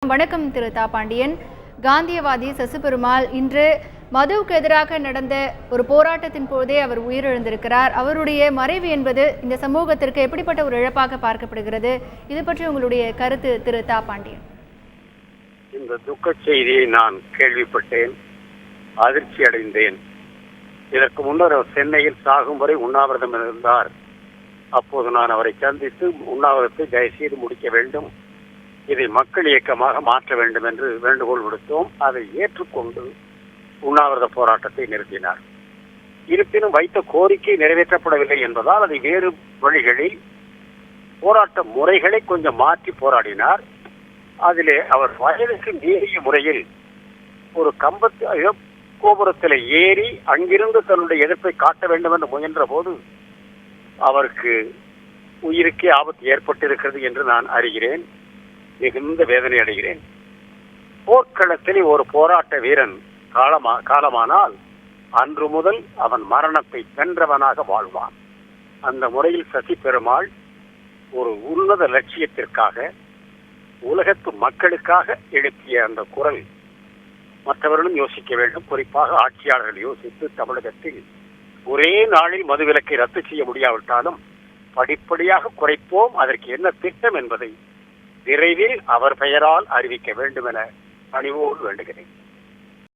வணக்கம் திரு தாபாண்டியன். காந்தியவாதி சசிபெருமாள் இன்று மதுவுக்கு எதிராக நடந்த ஒரு போராட்டத்தின் போதே அவர் உயிரிழந்திருக்கிறார். அவருடைய மறைவு என்பது இந்த சமூகத்திற்கு எப்படிப்பட்ட ஒரு இழப்பாக பார்க்கப்படுகிறது? இது பற்றி உங்களுடைய கருத்து திரு தாபாண்டியன். இந்த துக்க செய்தியை நான் கேள்விப்பட்டேன், அதிர்ச்சி அடைந்தேன். இதற்கு முன்னர் அவர் சென்னையில் சாகும் வரை உண்ணாவிரதம் இருந்தார். அப்போது நான் அவரை சந்தித்து உண்ணாவிரதத்தை தயவுசெய்து முடிக்க வேண்டும், இதை மக்கள் இயக்கமாக மாற்ற வேண்டும் என்று வேண்டுகோள் விடுத்தோம். அதை ஏற்றுக்கொண்டு உண்ணாவிரத போராட்டத்தை நிறுத்தினார். இருப்பினும் வைத்த கோரிக்கை நிறைவேற்றப்படவில்லை என்பதால் அதை வேறு வழிகளில் போராட்ட முறைகளை கொஞ்சம் மாற்றி போராடினார். அதிலே அவர் வயதுக்கு மீறிய முறையில் ஒரு கோபுரத்தில் ஏறி அங்கிருந்து தன்னுடைய எதிர்ப்பை காட்ட வேண்டும் என்று முயன்ற போது அவருக்கு உயிருக்கே ஆபத்து ஏற்பட்டிருக்கிறது என்று நான் அறிகிறேன். மிகுந்த வேதனை அடைகிறேன். போர்க்களத்தில் ஒரு போராட்ட வீரன் காலமானால் அன்று முதல் அவன் மரணத்தை வென்றவனாக வாழ்வான். அந்த முறையில் சசி பெருமாள் ஒரு உன்னத லட்சியத்திற்காக, உலகத்து மக்களுக்காக எழுப்பிய அந்த குரல் மற்றவர்களும் யோசிக்க வேண்டும். குறிப்பாக ஆட்சியாளர்கள் யோசித்து தமிழகத்தில் ஒரே நாளில் மதுவிலக்கை ரத்து செய்ய முடியாவிட்டாலும் படிப்படியாக குறைப்போம், அதற்கு என்ன திட்டம் என்பதை விரைவில் அவர் பெயரால் அறிவிக்க வேண்டும் என பணிவோடு வேண்டுகிறேன்.